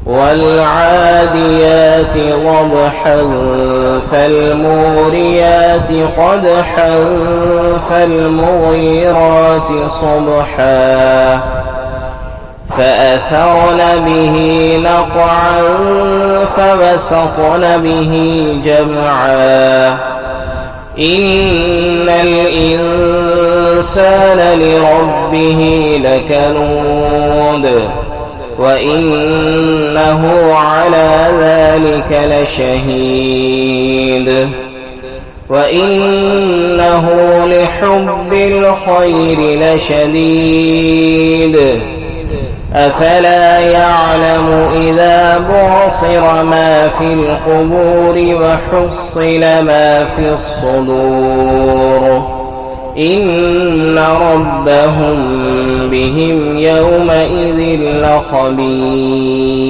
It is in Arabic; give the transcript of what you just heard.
والعاديات ضبحا فالموريات قدحا فالمغيرات صبحا فأثرن به نقعا فوسطن به جمعا إن الإنسان لربه لكنود وإنه على ذلك لشهيد وإنه لحب الخير لشديد أفلا يعلم إذا بعصر ما في القبور وحصل ما في الصدور إن ربهم بهم يومئذ لخبير